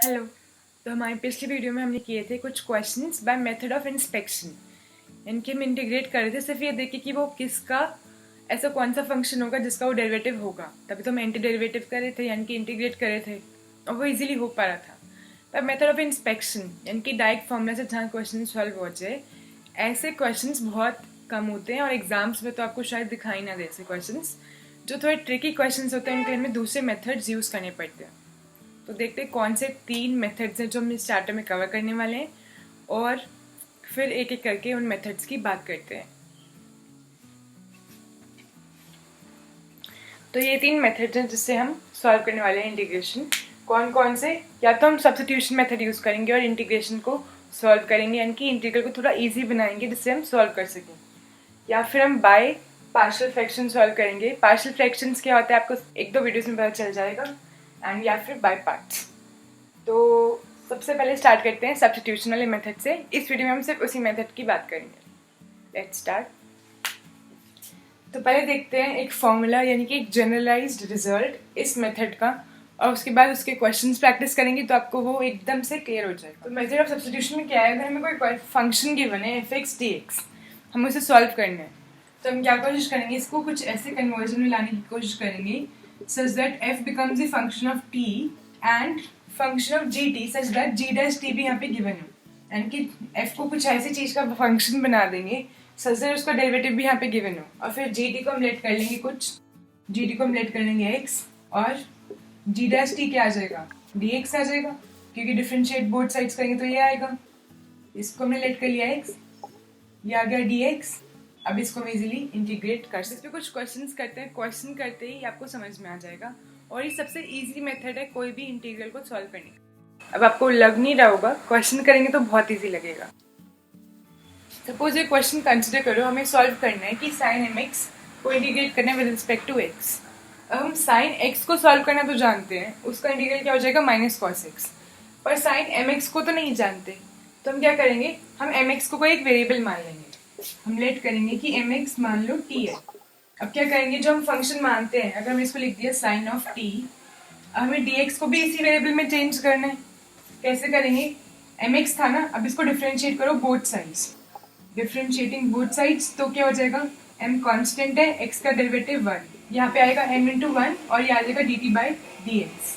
Hello. तो हमारी पिछली वीडियो में हमने किए थे कुछ questions by method of inspection. इनके हम इंटीग्रेट कर रहे थे सिर्फ ये देख के कि वो किसका ऐसा कौन सा फंक्शन होगा जिसका वो डेरिवेटिव होगा। तभी तो हम एंटी डेरिवेटिव कर रहे थे यानी कि इंटीग्रेट कर रहे थे और वो इजीली हो पा रहा था। पर मेथड ऑफ इंस्पेक्शन यानी कि डायरेक्ट फॉर्मूला से जहाँ क्वेश्चन सॉल्व हो जाए, ऐसे क्वेश्चंस बहुत कम होते हैं और एग्जाम्स में तो आपको शायद दिखाई ना दे ऐसे क्वेश्चंस। जो थोड़े ट्रिकी क्वेश्चंस होते हैं उनके लिए हमें दूसरे मेथड्स यूज़ करने पड़ते हैं। तो देखते हैं कौन से 3 मेथड्स हैं जो हम इस चैप्टर में कवर करने वाले हैं और फिर एक एक करके उन मेथड्स की बात करते हैं। तो ये 3 मेथड्स हैं जिससे हम सॉल्व करने वाले हैं इंटीग्रेशन। कौन कौन से? या तो हम सब्स्टिट्यूशन मेथड यूज़ करेंगे और इंटीग्रेशन को सॉल्व करेंगे यानी कि इंटीग्रल को थोड़ा ईजी बनाएंगे जिससे हम सॉल्व कर सकें, या फिर हम बाय पार्शियल फ्रैक्शन सॉल्व करेंगे। पार्शियल फ्रैक्शंस क्या होता है आपको एक दो वीडियोस में पता चल जाएगा, एंड या फिर बाय पार्ट्स। तो सबसे पहले स्टार्ट करते हैं सब्स्टिट्यूशन वाले मेथड से। इस वीडियो में हम सिर्फ उसी मेथड की बात करेंगे। Let's start. तो पहले देखते हैं एक फॉर्मूला यानी कि एक जनरलाइज्ड रिजल्ट इस मेथड का, और उसके बाद उसके क्वेश्चंस प्रैक्टिस करेंगे तो आपको वो एकदम से क्लियर हो जाएगा। तो मेथड ऑफ सब्स्टिट्यूशन में क्या है, अगर हमें कोई फंक्शन गिवन है एफ एक्स डी एक्स, हम उसे सॉल्व करना है तो हम क्या कोशिश करेंगे, इसको कुछ ऐसे कन्वर्जन में लाने की कोशिश करेंगे such that f becomes the function of t and function of g t such that g dash t भी यहाँ पे गिवन है। यानी कि एफ को कुछ ऐसी चीज का फंक्शन बना देंगे सच दैट उसका डेरिवेटिव भी यहाँ पे गिवन हो, और फिर जी टी को हम लेट कर लेंगे कुछ, जी टी को हम लेट कर लेंगे एक्स, और जी डैश टी क्या आ जाएगा, डी एक्स आ जाएगा, क्योंकि डिफ्रेंशिएट बोथ साइड्स करेंगे तो ये आएगा। इसको हमने लेट कर लिया एक्स, ये आ गया डी एक्स। अब इसको हम इजीली इंटीग्रेट कर सकते हैं। इस पे कुछ क्वेश्चंस करते हैं, क्वेश्चन करते ही आपको समझ में आ जाएगा, और ये सबसे इजी मेथड है कोई भी इंटीग्रल को सॉल्व करने का। अब आपको लग नहीं रहा होगा, क्वेश्चन करेंगे तो बहुत इजी लगेगा। सपोज ये क्वेश्चन कंसिडर करो, हमें सॉल्व करना है कि साइन एम एक्स को इंटीग्रेट करना है विद रिस्पेक्ट टू एक्स। अब हम साइन एक्स को सॉल्व करना तो जानते हैं, उसका इंटीग्रल क्या हो जाएगा माइनस कॉस एक्स, पर साइन एम एक्स को तो नहीं जानते। तो हम क्या करेंगे, हम एम एक्स को कोई एक वेरिएबल मान लेंगे। हम लेट करेंगे कि एम एक्स मान लो टी है। अब क्या करेंगे, जो हम फंक्शन मानते हैं, अगर हम इसको लिख दिया साइन ऑफ टी, हमें डी एक्स को भी इसी वेरिएबल में चेंज करना है। कैसे करेंगे, एम एक्स था ना, अब इसको डिफ्रेंशिएट करो both sides. Differentiating both sides तो क्या हो जाएगा, एम कांस्टेंट है, एक्स का डेरिवेटिव 1, यहाँ पे आएगा एम इंटू 1 और ये आ जाएगा D T by d x.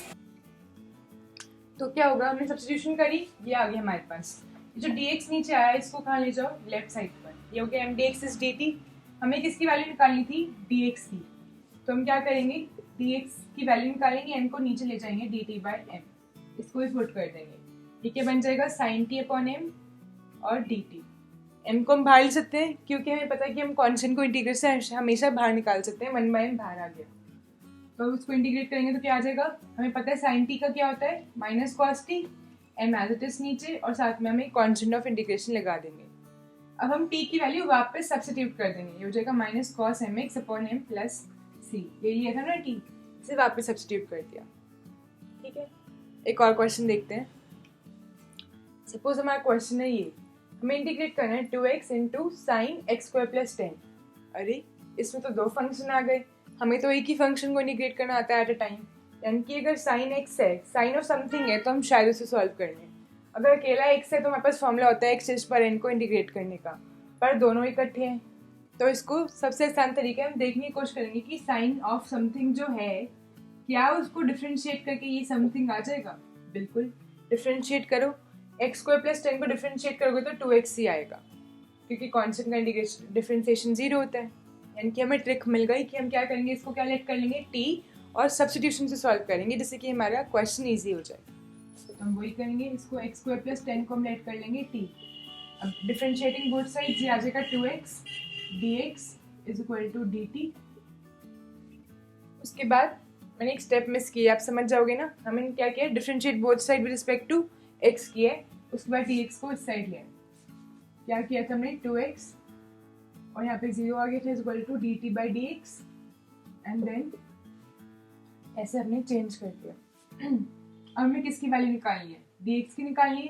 तो क्या होगा, हमने सब्स्टिट्यूशन करी, ये आ गया हमारे पास। जो डी एक्स नीचे आया इसको कहाँ ले जाओ, लेफ्ट साइड पर, ये हो गया m d x is d t. हमें किसकी वैल्यू निकालनी थी, डी एक्स की। तो हम क्या करेंगे, डी एक्स की वैल्यू निकालेंगे, एम को नीचे ले जाएंगे डी टी बाई एम, इसको भी पुट कर देंगे। ठीक है, बन जाएगा साइन टी अपॉन एम और डी टी। एम को हम बाहर ले सकते हैं क्योंकि हमें पता है कि हम कॉन्स्टेंट को इंटीग्रेट से हमेशा बाहर निकाल सकते हैं, 1 बाय एम बाहर आ गया। तो उसको इंटीग्रेट करेंगे तो क्या आ जाएगा, हमें पता है साइन टी का क्या होता है minus cos t, m as it is नीचे, और साथ में हमें कॉन्स्टेंट ऑफ इंटीग्रेशन लगा देंगे। अब हम टी की वैल्यू वापस सब्स्टिट्यूट कर देंगे, ये हो जाएगा minus cos m x upon m plus c, ये लिया था ना टी, इसे वापस सब्स्टिट्यूट कर दिया। ठीक है, एक और क्वेश्चन देखते हैं। सपोज हमारा क्वेश्चन है ये, हमें इंटीग्रेट करना है 2x into sine x square plus 10। अरे इसमें तो दो फंक्शन आ गए, हमें तो एक ही फंक्शन को इंटीग्रेट करना आता है एट अ टाइम। यानी कि अगर साइन एक्स है, साइन ऑफ समथिंग है, तो हम शायद उसे सॉल्व कर लें। अगर अकेला एक्स है तो हमारे पास फॉर्मूला होता है एक्स इज पर एन को इंटीग्रेट करने का, पर दोनों इकट्ठे हैं तो इसको सबसे आसान तरीके हम देखने की कोशिश करेंगे कि साइन ऑफ समथिंग जो है क्या उसको डिफ्रेंशिएट करके ये समथिंग आ जाएगा। बिल्कुल, डिफ्रेंशिएट करो, एक्स स्क्वायर प्लस 10 को डिफ्रेंशिएट करोगे तो 2x ही आएगा, क्योंकि कांस्टेंट का इंटीग्रेशन डिफ्रेंशिएशन 0 होता है। यानी कि हमें ट्रिक मिल गई कि हम क्या करेंगे, इसको क्या लेट कर लेंगे t, और सब्स्टिट्यूशन से सॉल्व करेंगे जिससे कि हमारा क्वेश्चन ईजी हो जाए। तो हम वही करेंगे, इसको एक्स स्क्वायर प्लस 10 को हम लेट कर लेंगे t। अब डिफ्रेंशिएटिंग बोथ साइड्स, ये आ जाएगा 2x dx is equal to dt। उसके बाद मैंने एक स्टेप मिस किया, आप समझ जाओगे ना। हमने क्या किया, differentiate both side with respect to x किया है, उसके बाद dx को इस साइड लिया। क्या किया था हमने, 2x और यहाँ पे 0 आ गया था, equal to dt by d x, and then ऐसे हमने चेंज कर दिया। अब हमें किसकी वैल्यू निकालनी है, dx की निकालनी है।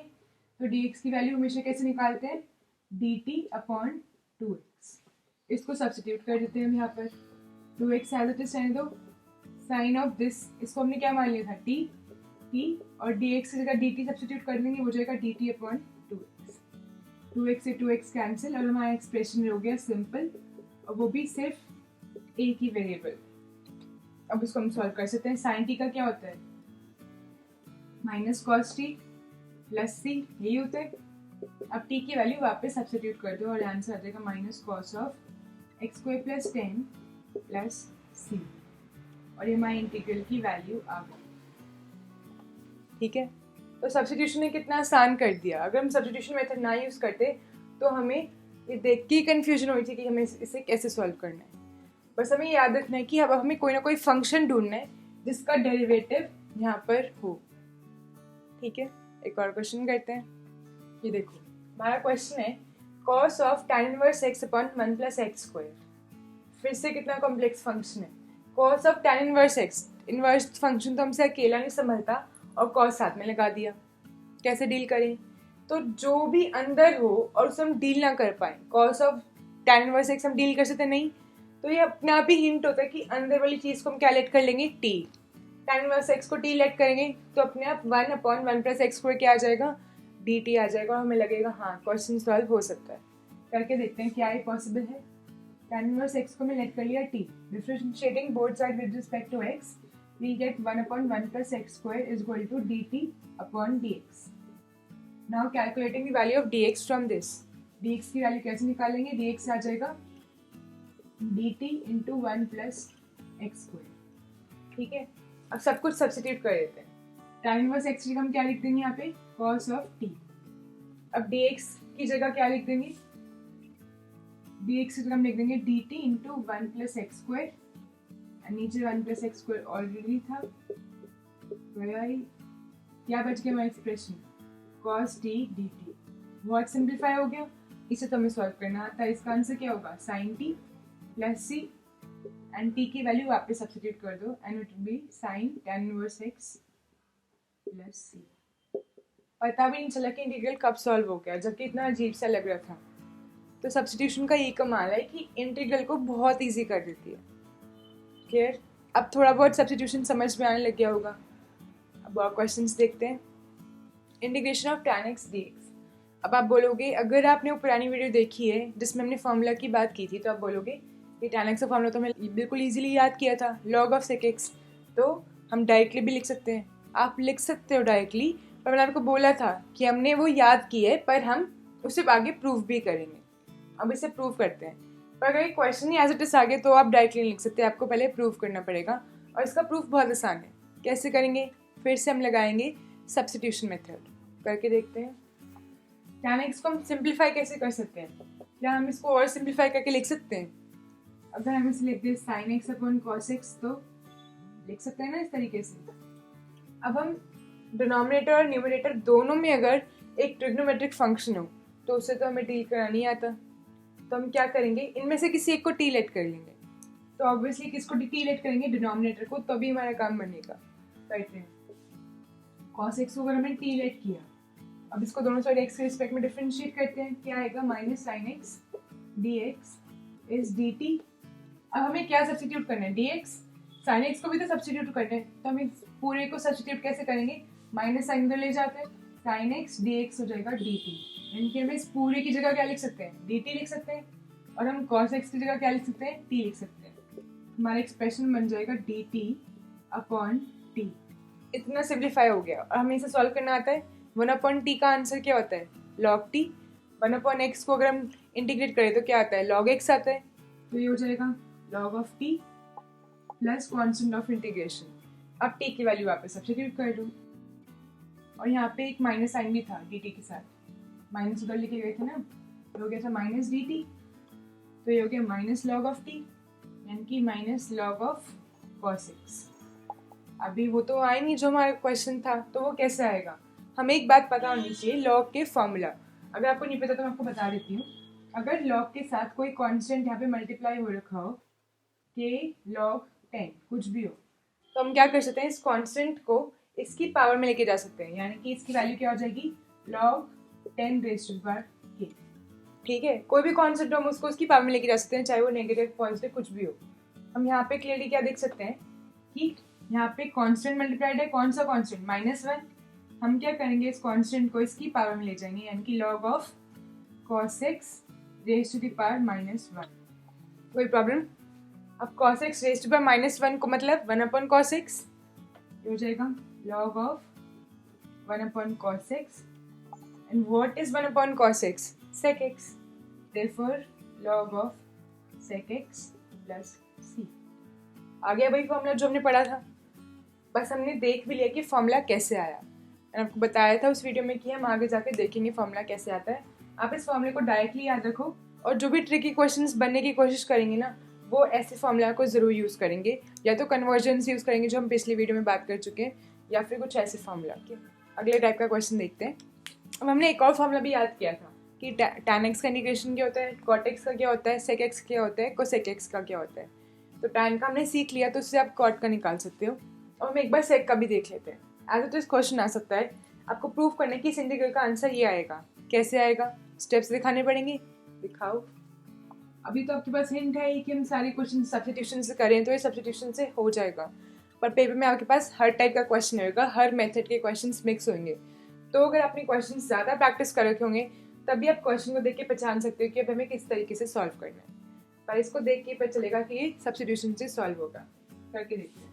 तो dx की वैल्यू हमेशा कैसे निकालते हैं, dt अपॉन 2x। इसको सब्स्टिट्यूट कर देते हैं हम यहाँ पर, 2x एज इट इज रहने दो, साइन ऑफ दिस, इसको हमने क्या मान लिया था t, t और dx की जगह dt सब्स्टिट्यूट कर देंगे, हो जाएगा dt अपॉन 2x। 2x से 2x कैंसिल और हमारा एक्सप्रेशन हो गया सिंपल, और वो भी सिर्फ एक ही वेरिएबल। अब इसको हम सॉल्व कर सकते हैं। साइन टी का क्या होता है? माइनस कॉस टी प्लस सी, यही होता है। अब टी की वैल्यू वापस सब्स्टिट्यूट कर दो और आंसर आ जाएगा minus cos of x square plus 10 plus c, और ये हमारी इंटीग्रल की वैल्यू आ गई। ठीक है, तो सब्स्टिट्यूशन ने कितना आसान कर दिया। अगर हम सब्स्टिट्यूशन मेथड ना यूज़ करते तो हमें ये देख के कन्फ्यूजन हुई थी कि हमें इसे कैसे सॉल्व करना है। बस हमें याद रखना है कि अब हमें कोई ना कोई फंक्शन ढूंढना है जिसका डेरिवेटिव यहाँ पर हो। ठीक है, एक और क्वेश्चन करते हैं। ये देखो, हमारा क्वेश्चन है cos of tan inverse x upon 1 plus x square. फिर से कितना कॉम्प्लेक्स फंक्शन है। cos of tan inverse x, inverse function तो हमसे अकेला नहीं संभलता, और cos साथ में लगा दिया। कैसे डील करें? तो जो भी अंदर हो और उसे हम डील ना कर पाए, cos of tan inverse x हम डील कर सकते नहीं, तो ये अपने आप ही हिंट होता है कि अंदर वाली चीज़ को हम क्या लेट कर लेंगे, t। tan इनवर्स x को t लेट करेंगे तो अपने आप 1 अपॉन 1 प्लस एक्स स्क्वायर क्या आ जाएगा, dt आ जाएगा, और हमें लगेगा हाँ क्वेश्चन सॉल्व हो सकता है। करके देखते हैं क्या ये पॉसिबल है। tan इनवर्स x को मैं लेट कर लिया t, differentiating both side with respect to x, we get 1 upon 1 plus x square is equal to dt upon dx. Now calculating the value of dx from this. dx की value कैसे निकालेंगे? dx आ जाएगा dt into 1 plus x square। ठीक है, अब सब कुछ substitute कर देते हैं। tan इनवर्स x की हम क्या लिख देंगे यहाँ पे, cos of t। अब dx की जगह क्या लिख देंगे, dx की जगह हम लिख देंगे dt into 1 plus x square, नीचे 1 प्लस एक्स स्क्वायर ऑलरेडी था, क्या बच गया हमारा एक्सप्रेशन, cos t dt। बहुत सिंप्लीफाई हो गया, इसे तो हमें सॉल्व करना आता है। इसका आंसर क्या होगा, sin t plus c, and t की वैल्यू वापस सब्स्टिट्यूट कर दो, and it will be sin tan inverse x plus c। पता भी नहीं चला कि इंटीग्रल कब सॉल्व हो गया, जबकि इतना अजीब सा लग रहा था। तो सब्स्टिट्यूशन का ये कमाल है कि इंटीग्रल को बहुत ईजी कर देती है। क्लियर? अब थोड़ा बहुत सब्स्टिट्यूशन समझ में आने लग गया होगा। अब और क्वेश्चंस देखते हैं। Integration of tan x dx। अब आप बोलोगे, अगर आपने वो पुरानी वीडियो देखी है जिसमें हमने फॉर्मूला की बात की थी, तो आप बोलोगे कि tan x का फॉर्मूला तो हमें बिल्कुल इजीली याद किया था, log ऑफ sec x, तो हम डायरेक्टली भी लिख सकते हैं। आप लिख सकते हो डायरेक्टली, पर मैंने आपको बोला था कि हमने वो याद की है, पर हम उसे आगे प्रूव भी करेंगे। अब इसे प्रूव करते हैं। पर अगर एक क्वेश्चन ही एज इट इज आगे तो आप डायरेक्टली नहीं लिख सकते, आपको पहले प्रूव करना पड़ेगा, और इसका प्रूफ बहुत आसान है। कैसे करेंगे? फिर से हम लगाएंगे सब्स्टिट्यूशन मेथड। करके देखते हैं। tan x को हम सिंप्लीफाई कैसे कर सकते हैं? क्या हम इसको और सिंप्लीफाई करके लिख सकते हैं? अगर हम इसे लिख दें sin x upon cos x, तो लिख सकते हैं ना इस तरीके से। अब हम डिनोमिनेटर और न्यूमरेटर दोनों में अगर एक ट्रिग्नोमेट्रिक फंक्शन हो तो उसे तो हमें डील करना नहीं आता, तो हम क्या करेंगे, इनमें से किसी एक को टी लेट कर लेंगे। तो ऑब्वियसली किसको टी लेट करेंगे, डिनोमिनेटर को, तभी हमारा काम बनेगा। करते हैं। cos x को अगर हमने टी लेट किया, अब इसको दोनों साइड x के रिस्पेक्ट में डिफरेंशिएट करते हैं, क्या आएगा, minus sin x dx is dt। अब हमें क्या सब्स्टिट्यूट करना है, dx, sin x को भी तो सब्स्टिट्यूट करना है, तो हम इस पूरे को सब्स्टिट्यूट कैसे करेंगे, माइनस साइन इधर ले जाते हैं, sin x dx हो जाएगा dt। इनके हम इस पूरे की जगह क्या लिख सकते हैं, dt लिख सकते हैं, और हम cos x की जगह क्या लिख सकते हैं, t लिख सकते हैं। हमारा एक्सप्रेशन बन जाएगा dt अपॉन t। इतना सिंप्लीफाई हो गया, और हमें इसे सॉल्व करना आता है। 1 अपॉन t का आंसर क्या होता है, log t। 1 अपॉन x को अगर हम इंटीग्रेट करें तो क्या आता है, log x आता है, तो ये हो जाएगा log of t plus constant of integration. अब t की वैल्यू वापस सब्स्टिट्यूट कर दूँ, और यहाँ पे एक माइनस साइन भी था dt के साथ, माइनस उधर लिखे गए थे ना, तो हो गया था माइनस dt, तो ये हो गया माइनस लॉग ऑफ t, यानी कि minus log of cos x। अभी वो तो आया नहीं जो हमारा क्वेश्चन था, तो वो कैसे आएगा, हमें एक बात पता होनी चाहिए, लॉग के फॉर्मूला। अगर आपको नहीं पता तो मैं आपको बता देती हूँ। अगर लॉग के साथ कोई कांस्टेंट यहाँ पे मल्टीप्लाई हो रखा हो, k log 10 कुछ भी हो, तो हम क्या कर सकते हैं, इस कांस्टेंट को इसकी पावर में लेके जा सकते हैं, यानी कि इसकी वैल्यू क्या हो जाएगी, log 10 raised to the power k। ठीक है, कोई भी कांस्टेंट हम उसको उसकी पावर में लेके जा सकते हैं, चाहे वो नेगेटिव पॉजिटिव कुछ भी हो। हम यहाँ पे क्लियरली क्या देख सकते हैं कि यहाँ पे कांस्टेंट मल्टीप्लाइड है, कौन सा कांस्टेंट, -1। हम क्या करेंगे, इस कांस्टेंट को इसकी पावर में ले जाएंगे, यानी कि log of cos x raise to the power -1। कोई प्रॉब्लम? अब cos x raise to power -1 को मतलब 1/cos x हो जाएगा log of 1/cos x, and what is 1/cos x? sec x, therefore log of sec x plus c। आ गया वही formula जो हमने पढ़ा था, बस हमने देख भी लिया कि फॉर्मूला कैसे आया। मैंने आपको बताया था उस वीडियो में कि हम आगे जाके देखेंगे फॉर्मूला कैसे आता है। आप इस फॉर्मूले को डायरेक्टली याद रखो, और जो भी ट्रिकी क्वेश्चंस बनने की कोशिश करेंगे ना, वो ऐसे फॉर्मूला को ज़रूर यूज़ करेंगे, या तो कन्वर्जन्स यूज़ करेंगे जो हम पिछली वीडियो में बात कर चुके हैं, या फिर कुछ ऐसे फॉर्मूला के। अगले टाइप का क्वेश्चन देखते हैं। अब हमने एक और फॉर्मूला भी याद किया था कि tan x का इंटीग्रेशन क्या होता है, cot x का क्या होता है, sec x क्या होता है, cosec x का क्या होता है। तो tan का हमने सीख लिया, तो उससे आप cot का निकाल सकते हो। और हम एक बार sec का भी देख लेते हैं। ऐसा तो इस क्वेश्चन आ सकता है, आपको प्रूव करने की इस इंटीग्रल का आंसर ये आएगा। कैसे आएगा, स्टेप्स दिखाने पड़ेंगे, दिखाओ। अभी तो आपके पास हिंट है कि हम सारे क्वेश्चन सब्स्टिट्यूशन से करें, तो ये सब्स्टिट्यूशन से हो जाएगा, पर पेपर में आपके पास हर टाइप का क्वेश्चन होगा, हर मेथड के क्वेश्चंस मिक्स होंगे। तो अगर आपने क्वेश्चन ज़्यादा प्रैक्टिस कर रखे होंगे, तभी आप क्वेश्चन को देख के पहचान सकते हो कि अब हमें किस तरीके से सॉल्व करना है। पर इसको देख के पता चलेगा कि ये सब्स्टिट्यूशन से सॉल्व होगा। करके देखते हैं।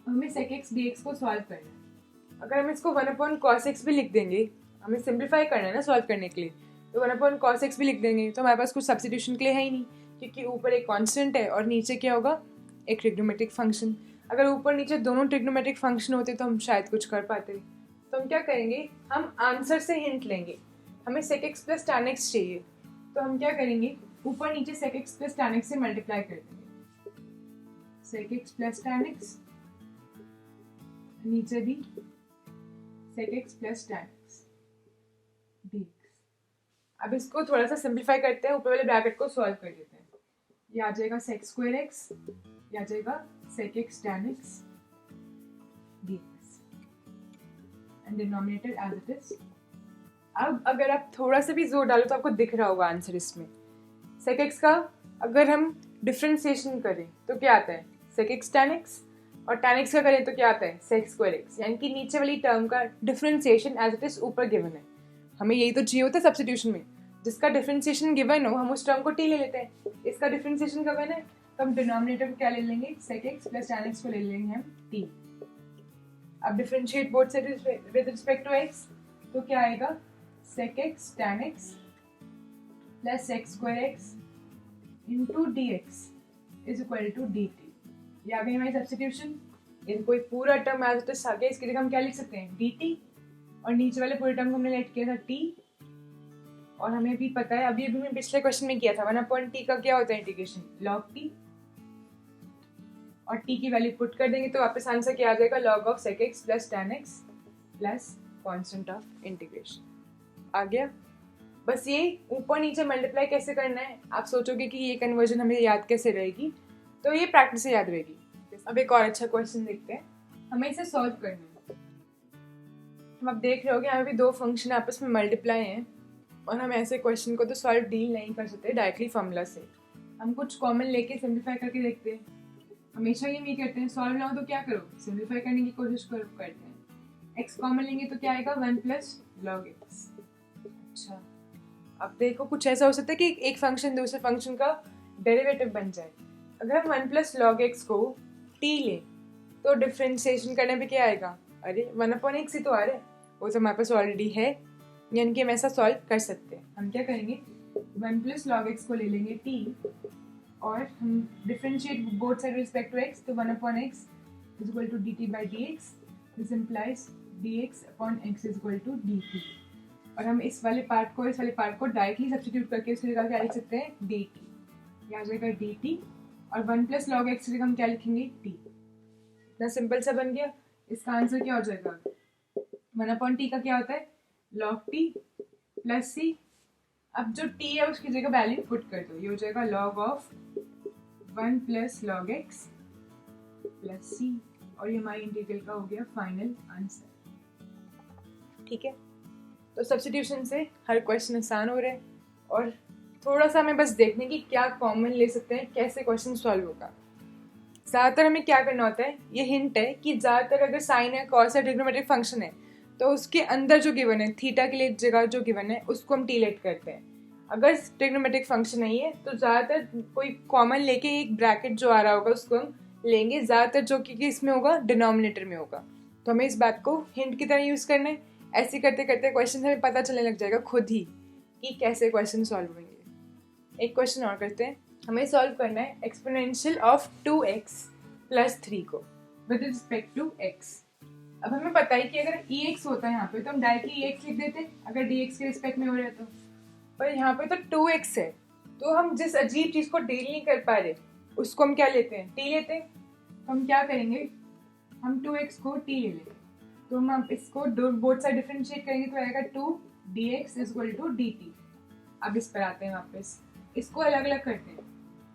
हमें sec x dx को सॉल्व करना है। अगर हम इसको 1/cos x भी लिख देंगे, हमें सिंप्लीफाई करना है ना सॉल्व करने के लिए, तो 1/cos x भी लिख देंगे, तो हमारे पास कुछ सब्स्टिट्यूशन के लिए है ही नहीं, क्योंकि ऊपर एक कांस्टेंट है और नीचे क्या होगा, एक ट्रिग्नोमेट्रिक फंक्शन। अगर ऊपर नीचे दोनों ट्रिग्नोमेट्रिक फंक्शन होते तो हम शायद कुछ कर पाते। तो हम क्या करेंगे, हम आंसर से हिंट लेंगे। हमें sec x plus tan x चाहिए, तो हम क्या करेंगे, ऊपर नीचे sec x plus tan x से मल्टीप्लाई कर देंगे। sec x plus tan x, नीचे भी sec x plus tan x dx। अब इसको थोड़ा सा सिंप्लीफाई करते हैं, ऊपर वाले ब्रैकेट को सॉल्व कर देते हैं। ये आ जाएगा sec square x, ये आ जाएगा sec x tan x dx, and denominator as it is। अब अगर आप थोड़ा सा भी जोर डालो तो आपको दिख रहा होगा आंसर इसमें। sec x का अगर हम डिफ्रेंसिएशन करें तो क्या आता है, sec x tan x, और tan x का करें तो क्या आता है, sec square x, यानी कि नीचे वाली टर्म का डिफ्रेंसिएशन एज इट इज ऊपर गिवन है। हमें यही तो चाहिए होता है सब्स्टिट्यूशन में, जिसका डिफ्रेंसिएशन गिवन हो हम उस टर्म को t ले लेते हैं। इसका डिफ्रेंसिएशन गिवन है तो हम डिनोमिनेटर को क्या ले लेंगे, sec x plus tan x को ले लेंगे हम t। अब differentiate both side with respect to x, तो क्या आएगा, sec x tan x plus sec square x into dx is equal to dt। ये आ गई हमारी सब्स्टिट्यूशन। ये कोई पूरा टर्म एज इट इज आ गया, इसकी जगह हम क्या लिख सकते हैं, dt, और नीचे वाले पूरे टर्म को हमने लेट किया था t, और हमें भी पता है, अभी मैं पिछले क्वेश्चन में किया था 1/t का क्या होता है इंटीग्रेशन, log t, और t की वैल्यू पुट कर देंगे तो वापस आंसर क्या आ जाएगा, log of sec x plus tan x plus constant of integration. आ गया। बस ये ऊपर नीचे मल्टीप्लाई कैसे करना है, आप सोचोगे कि ये कन्वर्जन हमें याद कैसे रहेगी, तो ये प्रैक्टिस से याद रहेगी। अब एक और अच्छा क्वेश्चन देखते हैं, हमें इसे सॉल्व करना है। हम अब देख रहे हो कि यहाँ पे दो फंक्शन आपस में मल्टीप्लाई हैं, और हम ऐसे क्वेश्चन को तो सॉल्व डील नहीं कर सकते डायरेक्टली फॉर्मूला से। हम कुछ कॉमन लेके सिंप्लीफाई करके देखते हैं। हमेशा ये नहीं करते हैं, सॉल्व ना हो तो क्या करो, सिंप्लीफाई करने की कोशिश करो, करते हैं। x कॉमन लेंगे तो क्या आएगा, 1 प्लस log x। अच्छा, अब देखो कुछ ऐसा हो सकता है कि एक फंक्शन दूसरे फंक्शन का डेरिवेटिव बन जाए। अगर हम 1 प्लस log x को t लें तो डिफ्रेंशिएशन करने पे क्या आएगा, अरे 1/x ही तो आ रहा है, वो तो हमारे पास ऑलरेडी है, यानी कि हम ऐसा सॉल्व कर सकते हैं। हम क्या करेंगे, 1 प्लस log x को ले लेंगे t, और हम differentiate both side respect to x, तो 1/x is equal to dt by dx, this implies dx upon x is equal to dt। और हम इस वाले पार्ट को डायरेक्टली सब्स्टिट्यूट करके उसकी जगह क्या लिख सकते हैं, dt। यहाँ आ जाएगा dt, और 1 प्लस log x की जगह हम क्या लिखेंगे, t। इतना सिंपल सा बन गया। इसका आंसर क्या हो जाएगा, 1/t का क्या होता है, log t प्लस c। अब जो t है उसकी जगह वैल्यू पुट कर दो, ये हो जाएगा log of 1 plus log x plus c, और ये हमारी इंटीग्रल का हो गया फाइनल आंसर। ठीक है, तो सब्स्टिट्यूशन से हर क्वेश्चन आसान हो रहा है, और थोड़ा सा हमें बस देखने की क्या कॉमन ले सकते हैं, कैसे क्वेश्चन सॉल्व होगा। ज़्यादातर हमें क्या करना होता है, ये हिंट है कि ज़्यादातर अगर साइन है, कॉस है, ट्रिग्नोमेट्रिक फंक्शन है तो उसके अंदर जो गिवन है, थीटा के लिए जगह जो गिवन है उसको हम टी लेट करते हैं। अगर ट्रिग्नोमेट्रिक फंक्शन नहीं है तो ज़्यादातर कोई कॉमन लेके एक ब्रैकेट जो आ रहा होगा उसको हम लेंगे, ज़्यादातर जो कि इसमें होगा डिनोमिनेटर में होगा। तो हमें इस बात को हिंट की तरह यूज़ करना है। ऐसे करते करते क्वेश्चन हमें पता चलने लग जाएगा खुद ही कि कैसे क्वेश्चन सॉल्व होंगे। एक क्वेश्चन और करते हैं। हमें सॉल्व करना है एक्सपोनेंशियल ऑफ 2x + 3 को विद रिस्पेक्ट टू x। अब हमें पता है कि अगर ex होता है यहाँ पे तो हम डायरेक्टली ex लिख देते अगर dx के रिस्पेक्ट में हो रहा है तो, पर यहाँ पे तो 2x है तो हम जिस अजीब चीज़ को डील नहीं कर पा रहे उसको हम क्या लेते हैं, t लेते हैं। तो हम क्या करेंगे, हम 2x को t ले लेंगे तो हम इसको बोथ साइड डिफरेंशिएट करेंगे तो आएगा 2dx = dt। अब इस पर आते हैं वापस, इसको अलग अलग करते हैं।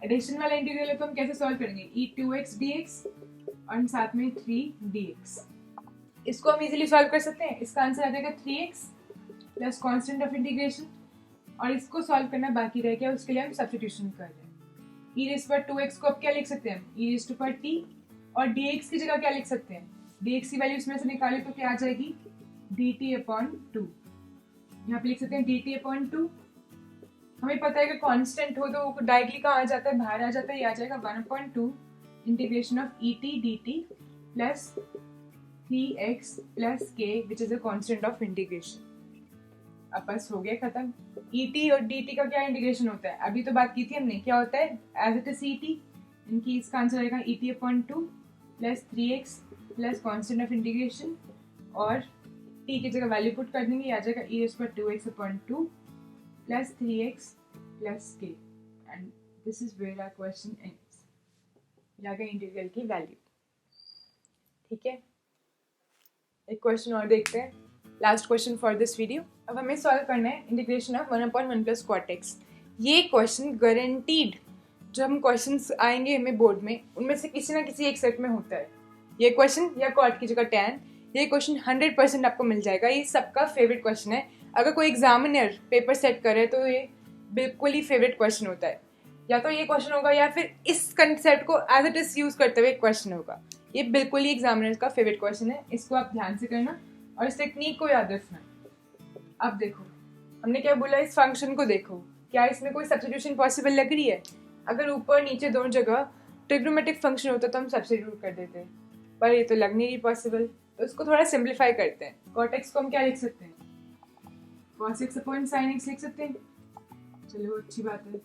एडिशन वाला इंटीग्रल है तो हम कैसे सॉल्व करेंगे, e2x dx और साथ में 3dx। इसको हम इजीली सॉल्व कर सकते हैं। इसका आंसर आ जाएगा 3x plus constant of integration, और इसको सॉल्व करना बाकी रह गया, उसके लिए हम सब्स्टिट्यूशन कर रहे हैं। e2x को अब क्या लिख सकते हैं, e⁻t, और dx की जगह क्या लिख सकते हैं, dx की वैल्यू इसमें से निकाले तो क्या आ जाएगी, dt/2। यहाँ पे लिख सकते हैं dt/2। हमें पता है कि कांस्टेंट हो तो वो डायरेक्टली कहाँ आ जाता है, बाहर आ जाता है, ये आ जाएगा 1/2 integration of et dt plus 3x plus k which is a constant of integration. अब बस हो गया खत्म। et और dt का क्या इंटीग्रेशन होता है, अभी तो बात की थी हमने, क्या होता है एज इट इज et, इनकी इसका आंसर आएगा et/2 plus 3x plus constant of integration, और t की जगह वैल्यू पुट कर देंगे, आ जाएगा e⁻2x/2 plus 3x plus k, and this is where our question ends। यहाँ का इंटीग्रल की वैल्यू। ठीक है, एक क्वेश्चन और देखते हैं, last question for this video. अब हमें सॉल्व करना है इंटीग्रेशन ऑफ 1/1 + cot x। ये क्वेश्चन गारंटीड जो हम क्वेश्चंस आएंगे हमें बोर्ड में उनमें से किसी ना किसी एक सेट में होता है ये क्वेश्चन, या कॉट की जगह tan। ये क्वेश्चन 100% आपको मिल जाएगा, ये सबका फेवरेट क्वेश्चन है। अगर कोई एग्जामिनर पेपर सेट करे तो ये बिल्कुल ही फेवरेट क्वेश्चन होता है। या तो ये क्वेश्चन होगा या फिर इस कंसेप्ट को एज इट इज यूज करते हुए क्वेश्चन होगा। ये बिल्कुल ही एग्जामिनर का फेवरेट क्वेश्चन है, इसको आप ध्यान से करना और इस टेक्निक को याद रखना। अब देखो हमने क्या बोला, इस फंक्शन को देखो, क्या इसमें कोई सब्स्टिट्यूशन पॉसिबल लग रही है। अगर ऊपर नीचे दोनों जगह ट्रिग्नोमेट्रिक फंक्शन होता तो हम सब्स्टिट्यूट कर देते, पर ये तो लग नहीं रही पॉसिबल, तो उसको थोड़ा सिंप्लीफाई करते हैं। cot x को हम क्या लिख सकते हैं, cos x/sin x लिख सकते हैं। चलो अच्छी बात है,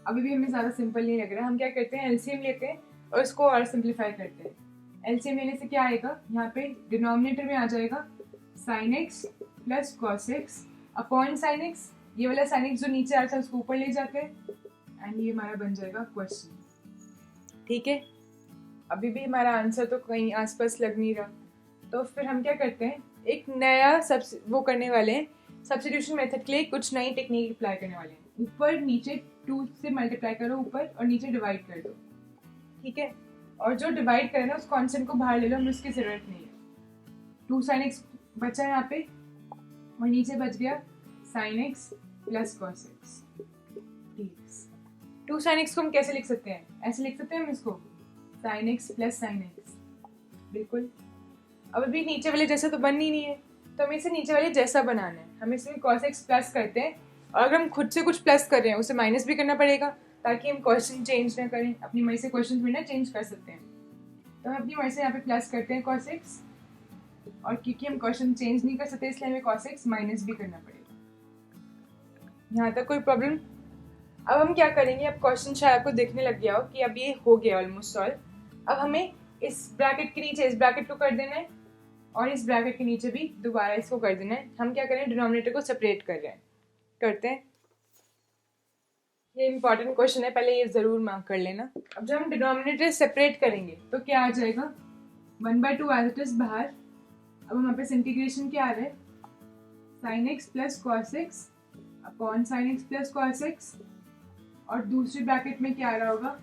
अभी भी हमें ज़्यादा सिंपल नहीं लग रहा। हम क्या करते हैं, एलसीएम लेते हैं और उसको और सिंप्लीफाई करते हैं। एलसीएम लेने से क्या आएगा, यहाँ पे डिनोमिनेटर में आ जाएगा sin x plus cos x upon sin x। ये वाला sin x जो नीचे आ रहा था उसको ऊपर ले जाते हैं, एंड ये हमारा बन जाएगा क्वेश्चन। ठीक है, अभी भी हमारा आंसर तो कहीं आसपास लग नहीं रहा, तो फिर हम क्या करते हैं, एक नया वो करने वाले हैं, सब्स्टिट्यूशन मेथड के लिए कुछ नई टेक्निक अप्लाई करने वाले हैं। ऊपर नीचे 2 से मल्टीप्लाई करो ऊपर, और नीचे डिवाइड कर दो। ठीक है, और जो डिवाइड करे ना उस कॉन्स्टेंट को बाहर ले लो, हमें उसकी जरूरत नहीं है। 2 sin x बचा है यहाँ पे, और नीचे बच गया sin x plus cos x dx। 2 sin x को हम कैसे लिख सकते हैं, ऐसे लिख सकते हैं हम इसको sin x plus sin x, बिल्कुल। अब अभी नीचे वाले जैसा तो बन ही नहीं है, तो हमें इसे नीचे वाले जैसा बनाना है। हम इसमें cos x प्लस करते हैं, और अगर हम खुद से कुछ प्लस कर रहे हैं उसे माइनस भी करना पड़ेगा, ताकि हम क्वेश्चन चेंज ना करें। अपनी मर्जी से क्वेश्चन भी ना चेंज कर सकते हैं, तो हम अपनी मर्जी से यहाँ पे प्लस करते हैं cos x, और क्योंकि हम क्वेश्चन चेंज नहीं कर सकते इसलिए हमें cos x माइनस भी करना पड़ेगा। यहाँ तक कोई प्रॉब्लम। अब हम क्या करेंगे, अब क्वेश्चन शायद आपको देखने लग गया हो कि अब ये हो गया ऑलमोस्ट सॉल्व। अब हमें इस ब्रैकेट के नीचे इस ब्रैकेट को कर देना है, और इस ब्रैकेट के नीचे भी दोबारा इसको कर देना है। हम क्या करें, डिनोमिनेटर को सेपरेट कर रहे हैं, करते हैं। ये इंपॉर्टेंट क्वेश्चन है, पहले ये जरूर मार्क कर लेना। अब जब हम डिनोमिनेटर सेपरेट करेंगे तो क्या आ जाएगा, 1/2 एज इट इज बाहर। अब हमारे पास इंटीग्रेशन क्या आ रहा है, sin x plus cos x upon sin x plus cos x, और दूसरी ब्रैकेट में क्या आ रहा होगा,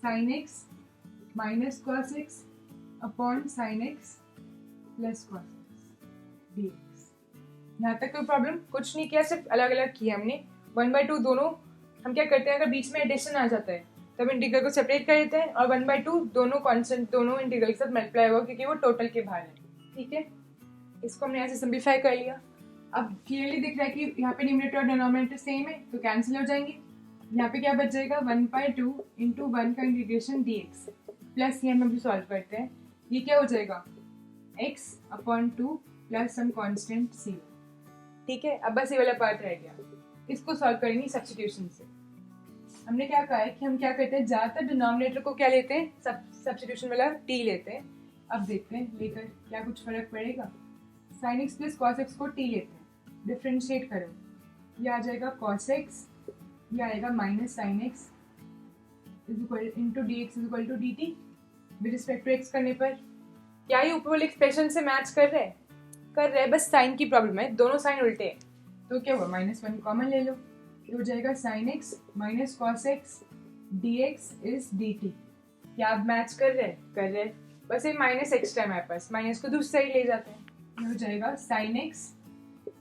sin x minus cos x upon sin x plus cos x dx। यहाँ तक कोई प्रॉब्लम, कुछ नहीं किया, सिर्फ अलग अलग किया हमने। 1/2 दोनों हम क्या करते हैं, अगर बीच में एडिशन आ जाता है तो हम इंटीग्रल को सेपरेट कर देते हैं और 1/2 दोनों कांस्टेंट दोनों इंटीग्रल के साथ मल्टीप्लाई होगा क्योंकि वो टोटल के बाहर है। ठीक है, इसको हमने ऐसे सिंप्लीफाई कर लिया। अब क्लियरली दिख रहा है कि यहाँ पे न्यूमरेटर और डिनोमिनेटर सेम है तो कैंसिल हो जाएंगे। यहाँ पे क्या बच जाएगा 1/2 इंटू 1 का इंटीग्रेशन dx प्लस ये हम अभी सॉल्व करते हैं। ये क्या हो जाएगा x/2 plus some constant c। ठीक है, अब बस ये वाला पार्ट रह गया, इसको सॉल्व करेंगे सब्स्टिट्यूशन से। हमने क्या कहा है कि हम क्या करते हैं, ज़्यादातर डिनोमिनेटर को क्या लेते हैं, सब्स्टिट्यूशन वाला t लेते हैं। अब देखते हैं लेकर क्या कुछ फर्क पड़ेगा। sin x plus cos x को t लेते हैं, डिफ्रेंशिएट करो, ये आ जाएगा cos x, ये आएगा minus sine x into d x equal to d t with respect to x करने पर क्या ये ऊपर वाले एक्सप्रेशन से मैच कर रहे हैं, बस साइन की प्रॉब्लम है, दोनों साइन उल्टे हैं। तो क्या हुआ, -1 कॉमन ले लो, ये हो जाएगा sine x minus cos x D x is d T. क्या आप मैच कर रहे हैं, बस ये माइनस एक्स्ट्रा है हमारे पास, माइनस को दूसरी साइड ले जाते हैं। ये हो जाएगा sine x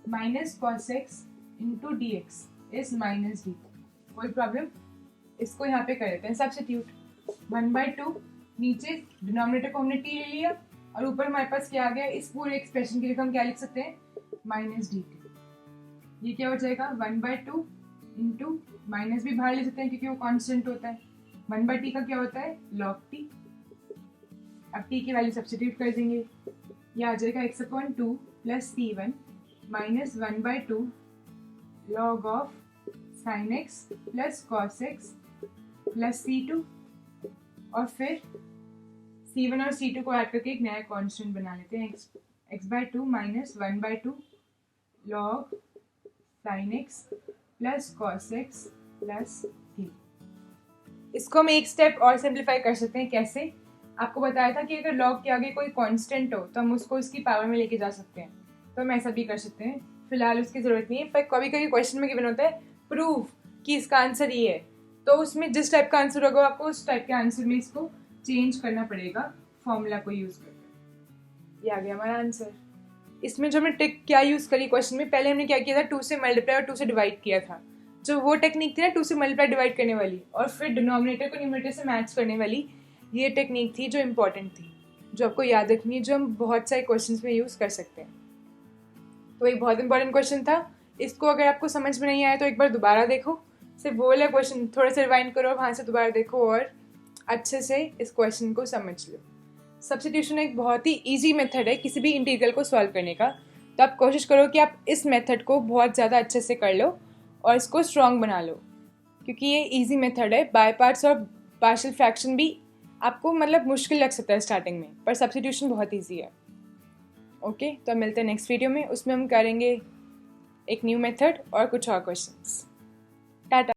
minus cos x into d x is minus D. कोई प्रॉब्लम, इसको यहाँ पे कर देते हैं सब्स्टिट्यूट। 1/2 नीचे डिनोमिनेटर को हमने t ले लिया और ऊपर हमारे पास क्या आ गया, इस पूरे एक्सप्रेशन की जगह हम क्या लिख सकते हैं, माइनस डी टी। ये क्या हो जाएगा 1/2 इंटू माइनस भी बाहर ले सकते हैं क्योंकि वो कांस्टेंट होता है, 1/t का क्या होता है log t। अब t की वैल्यू सब्स्टिट्यूट कर देंगे, ये आ जाएगा x/2 plus c1 minus 1/2 log of sin x plus cos x plus c2 और फिर c1 और c2 को ऐड करके एक नया कांस्टेंट बना लेते हैं, x/2 minus 1/2 log sin x plus cos x plus c। इसको हम एक स्टेप और सिंप्लीफाई कर सकते हैं। कैसे, आपको बताया था कि अगर log के आगे कोई कांस्टेंट हो तो हम उसको इसकी पावर में लेके जा सकते हैं, तो हम ऐसा भी कर सकते हैं। फिलहाल उसकी ज़रूरत नहीं है, पर कभी कभी क्वेश्चन में गिवन होता है प्रूफ कि इसका आंसर ये है, तो उसमें जिस टाइप का आंसर होगा आपको उस टाइप के आंसर में इसको चेंज करना पड़ेगा फॉर्मूला को यूज़ करके। ये आ गया हमारा आंसर। इसमें जो हमने ट्रिक क्या यूज़ करी क्वेश्चन में, पहले हमने क्या किया था 2 से मल्टीप्लाई और 2 से डिवाइड किया था, जो वो टेक्निक थी ना 2 से मल्टीप्लाई डिवाइड करने वाली, और फिर डिनोमिनेटर को न्यूमरेटर से मैच करने वाली, ये टेक्निक थी जो इम्पोर्टेंट थी, जो आपको याद रखनी है, जो हम बहुत सारे क्वेश्चन में यूज़ कर सकते हैं। तो एक बहुत इंपॉर्टेंट क्वेश्चन था, इसको अगर आपको समझ में नहीं आया तो एक बार दोबारा देखो, सिर्फ वो वाला क्वेश्चन थोड़ा सा रिवाइंड करो, वहाँ से दोबारा देखो और अच्छे से इस क्वेश्चन को समझ लो। सब्स्टिट्यूशन एक बहुत ही इजी मेथड है किसी भी इंटीग्रल को सॉल्व करने का, तो आप कोशिश करो कि आप इस मेथड को बहुत ज़्यादा अच्छे से कर लो और इसको स्ट्रॉन्ग बना लो, क्योंकि ये इजी मेथड है। बाय पार्ट्स और पार्शियल फ्रैक्शन भी आपको मतलब मुश्किल लग सकता है स्टार्टिंग में, पर सब्स्टिट्यूशन बहुत ईजी है। ओके, तो मिलते हैं नेक्स्ट वीडियो में, उसमें हम करेंगे एक न्यू मेथड और कुछ और क्वेश्चंस। टाटा।